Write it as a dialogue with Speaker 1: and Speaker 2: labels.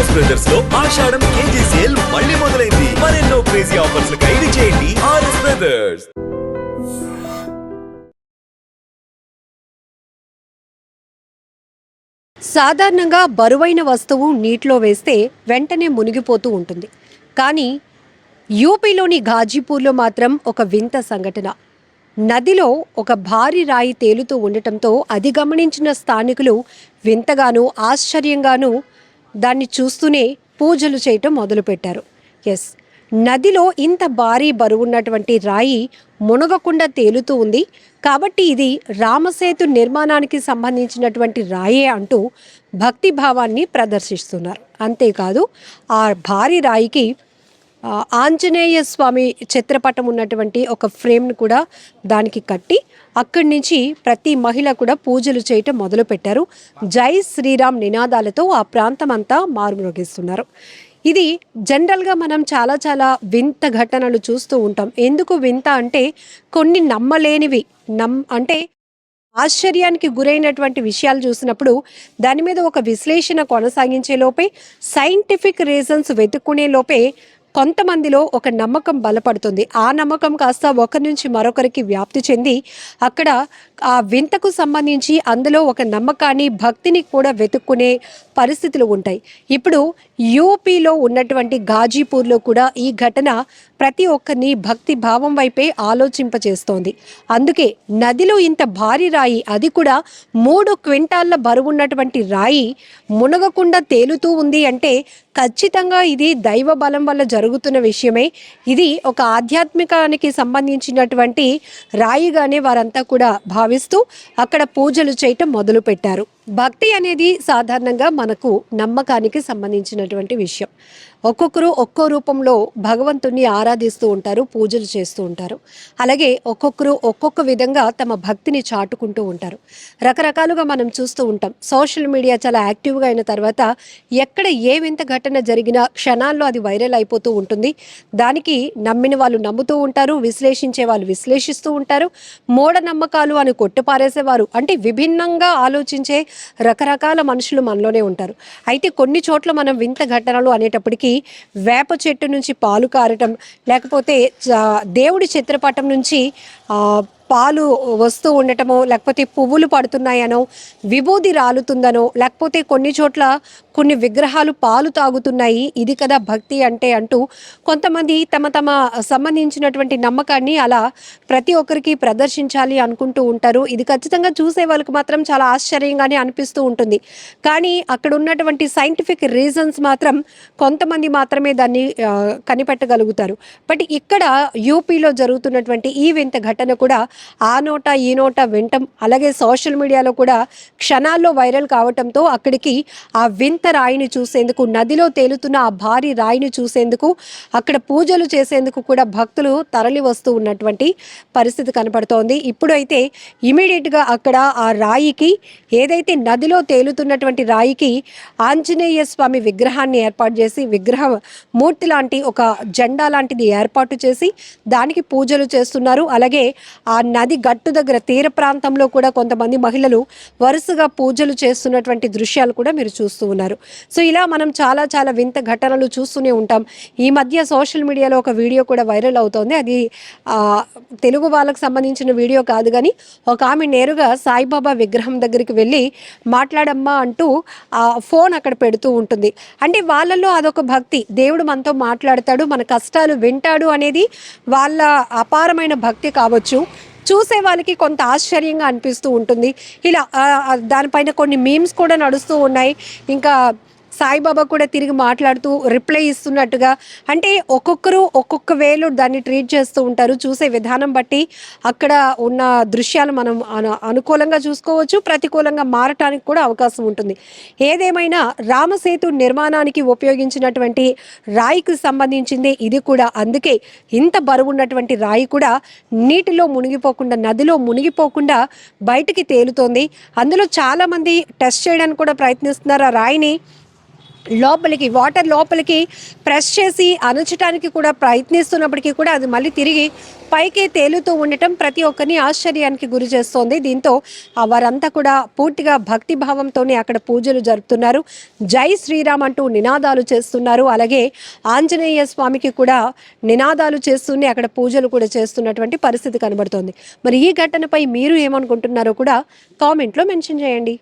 Speaker 1: RS brothers లో ఆషాఢం KG sale మళ్ళీ మొదలైంది. మరెన్నో క్రేజీ ఆఫర్స్ ఖైదీ చేయండి ఆర్ఎస్ బ్రదర్స్.
Speaker 2: సాధారణంగా బరువైన వస్తువు నీటిలో వేస్తే వెంటనే మునిగిపోతూ ఉంటుంది. కానీ యూపీలోని ఘాజీపూర్లో మాత్రం ఒక వింత సంఘటన. నదిలో ఒక భారీ రాయి తేలుతూ ఉండటంతో అది గమనించిన స్థానికులు వింతగాను ఆశ్చర్యంగాను దాన్ని చూస్తూనే పూజలు చేయటం మొదలుపెట్టారు. ఎస్, నదిలో ఇంత భారీ బరువున్నటువంటి రాయి మునగకుండా తేలుతూ ఉంది కాబట్టి ఇది రామసేతు నిర్మాణానికి సంబంధించినటువంటి రాయే అంటూ భక్తి భావాన్ని ప్రదర్శిస్తున్నారు. అంతేకాదు ఆ భారీ రాయికి ఆంజనేయ స్వామి చిత్రపటం ఉన్నటువంటి ఒక ఫ్రేమ్ను కూడా దానికి కట్టి అక్కడి నుంచి ప్రతి మహిళ కూడా పూజలు చేయటం మొదలుపెట్టారు. జై శ్రీరామ్ నినాదాలతో ఆ ప్రాంతం అంతా మారుమ్రోగిస్తున్నారు. ఇది జనరల్గా మనం చాలా చాలా వింత ఘటనలు చూస్తూ ఉంటాం. ఎందుకు వింత అంటే కొన్ని నమ్మలేనివి అంటే ఆశ్చర్యానికి గురైనటువంటి విషయాలు చూసినప్పుడు దాని మీద ఒక విశ్లేషణ కొనసాగించే లోపే, సైంటిఫిక్ రీజన్స్ వెతుక్కునే లోపే కొంతమందిలో ఒక నమ్మకం బలపడుతుంది. ఆ నమ్మకం కాస్త ఒకరి నుంచి మరొకరికి వ్యాప్తి చెంది అక్కడ ఆ వింతకు సంబంధించి అందులో ఒక నమ్మకాన్ని భక్తిని కూడా వెతుక్కునే పరిస్థితులు ఉంటాయి. ఇప్పుడు యూపీలో ఉన్నటువంటి ఘాజీపూర్లో కూడా ఈ ఘటన ప్రతి ఒక్కరిని భక్తి భావం వైపే ఆలోచింపచేస్తోంది. అందుకే నదిలో ఇంత భారీ రాయి, అది కూడా 3 క్వింటాళ్ళ బరువున్నటువంటి రాయి మునగకుండా తేలుతూ ఉంది అంటే ఖచ్చితంగా ఇది దైవ బలం వల్ల జరుగుతున్న విషయమే. ఇది ఒక ఆధ్యాత్మికానికి సంబంధించినటువంటి రాయిగానే వారంతా కూడా భావిస్తూ అక్కడ పూజలు చేయటం మొదలుపెట్టారు. భక్తి అనేది సాధారణంగా మనకు నమ్మకానికి సంబంధించినటువంటి విషయం. ఒక్కొక్కరు ఒక్కో రూపంలో భగవంతుణ్ణి ఆరాధిస్తూ ఉంటారు, పూజలు చేస్తూ ఉంటారు. అలాగే ఒక్కొక్కరు ఒక్కొక్క విధంగా తమ భక్తిని చాటుకుంటూ ఉంటారు. రకరకాలుగా మనం చూస్తూ ఉంటాం. సోషల్ మీడియా చాలా యాక్టివ్గా అయిన తర్వాత ఎక్కడ ఏ వింత ఘటన జరిగినా క్షణాల్లో అది వైరల్ అయిపోతూ ఉంటుంది. దానికి నమ్మిన వాళ్ళు నమ్ముతూ ఉంటారు, విశ్లేషించే వాళ్ళు విశ్లేషిస్తూ ఉంటారు, మూఢనమ్మకాలు అని కొట్టిపారేసేవారు, అంటే విభిన్నంగా ఆలోచించే రకరకాల మనుషులు మనలోనే ఉంటారు. అయితే కొన్ని చోట్ల మనం వింత ఘటనలు అనేటప్పటికీ వేప చెట్టు నుంచి పాలు కారటం, లేకపోతే దేవుడి చిత్రపటం నుంచి పాలు వస్తూ ఉండటమో, లేకపోతే పువ్వులు పడుతున్నాయనో, విభూది రాలుతుందనో, లేకపోతే కొన్ని చోట్ల కొన్ని విగ్రహాలు పాలు తాగుతున్నాయి, ఇది కదా భక్తి అంటే అంటూ కొంతమంది తమ సంబంధించినటువంటి నమ్మకాన్ని అలా ప్రతి ఒక్కరికి ప్రదర్శించాలి అనుకుంటూ ఉంటారు. ఇది ఖచ్చితంగా చూసే వాళ్ళకి మాత్రం చాలా ఆశ్చర్యంగానే అనిపిస్తూ ఉంటుంది. కానీ అక్కడ ఉన్నటువంటి సైంటిఫిక్ రీజన్స్ మాత్రం కొంతమంది మాత్రమే దాన్ని కనిపెట్టగలుగుతారు. బట్ ఇక్కడ యూపీలో జరుగుతున్నటువంటి ఈ వింత ఘటన కూడా ఆ నోట ఈ నోట వింటం, అలాగే సోషల్ మీడియాలో కూడా క్షణాల్లో వైరల్ కావటంతో అక్కడికి ఆ వింత రాయిని చూసేందుకు, నదిలో తేలుతున్న ఆ భారీ రాయిని చూసేందుకు, అక్కడ పూజలు చేసేందుకు కూడా భక్తులు తరలి వస్తూ ఉన్నటువంటి పరిస్థితి కనపడుతోంది. ఇప్పుడైతే ఇమీడియట్గా అక్కడ ఆ రాయికి, ఏదైతే నదిలో తేలుతున్నటువంటి రాయికి ఆంజనేయ స్వామి విగ్రహాన్ని ఏర్పాటు చేసి, విగ్రహ మూర్తి లాంటి ఒక జెండా లాంటిది ఏర్పాటు చేసి దానికి పూజలు చేస్తున్నారు. అలాగే ఆ నది గట్టు దగ్గర తీర ప్రాంతంలో కూడా కొంతమంది మహిళలు వరుసగా పూజలు చేస్తున్నటువంటి దృశ్యాలు కూడా మీరు చూస్తూ ఉన్నారు. సో ఇలా మనం చాలా చాలా వింత ఘటనలు చూస్తూనే ఉంటాం. ఈ మధ్య సోషల్ మీడియాలో ఒక వీడియో కూడా వైరల్ అవుతోంది. అది తెలుగు వాళ్ళకు సంబంధించిన వీడియో కాదు, కానీ ఒక ఆమె నేరుగా సాయిబాబా విగ్రహం దగ్గరికి వెళ్ళి మాట్లాడమ్మా అంటూ ఆ ఫోన్ అక్కడ పెడుతూ ఉంటుంది. అంటే వాళ్ళల్లో అదొక భక్తి, దేవుడు మనతో మాట్లాడతాడు, మన కష్టాలు వింటాడు అనేది వాళ్ళ అపారమైన భక్తి కావచ్చు. చూసే వాళ్ళకి కొంత ఆశ్చర్యంగా అనిపిస్తూ ఉంటుంది. ఇలా దానిపైన కొన్ని మీమ్స్ కూడా నడుస్తూ ఉన్నాయి. ఇంకా సాయిబాబా కూడా తిరిగి మాట్లాడుతూ రిప్లై ఇస్తున్నట్టుగా, అంటే ఒక్కొక్కరు ఒక్కొక్క వేలో దాన్ని ట్రీట్ చేస్తూ ఉంటారు. చూసే విధానం బట్టి అక్కడ ఉన్న దృశ్యాలు మనం అనుకూలంగా చూసుకోవచ్చు, ప్రతికూలంగా మారటానికి కూడా అవకాశం ఉంటుంది. ఏదేమైనా రామసేతు నిర్మాణానికి ఉపయోగించినటువంటి రాయికి సంబంధించింది ఇది కూడా. అందుకే ఇంత బరువున్నటువంటి రాయి కూడా నీటిలో మునిగిపోకుండా, నదిలో మునిగిపోకుండా బయటికి తేలుతోంది. అందులో చాలామంది టెస్ట్ చేయడానికి కూడా ప్రయత్నిస్తున్నారు. ఆ రాయిని లోపలికి వాటర్ లోపలికి ప్రెస్ చేసి అణచడానికి కూడా ప్రయత్నిస్తున్నప్పటికీ కూడా అది మళ్ళీ తిరిగి పైకి తేలుతూ ఉండటం ప్రతి ఒక్కరిని ఆశ్చర్యానికి గురి చేస్తోంది. దీంతో వారంతా కూడా పూర్తిగా భక్తి భావంతోనే అక్కడ పూజలు జరుపుతున్నారు. జై శ్రీరామ్ అంటూ నినాదాలు చేస్తున్నారు. అలాగే ఆంజనేయ స్వామికి కూడా నినాదాలు చేస్తూనే అక్కడ పూజలు కూడా చేస్తున్నటువంటి పరిస్థితి కనబడుతోంది. మరి ఈ ఘటనపై మీరు ఏమనుకుంటున్నారో కూడా కామెంట్లో మెన్షన్ చేయండి.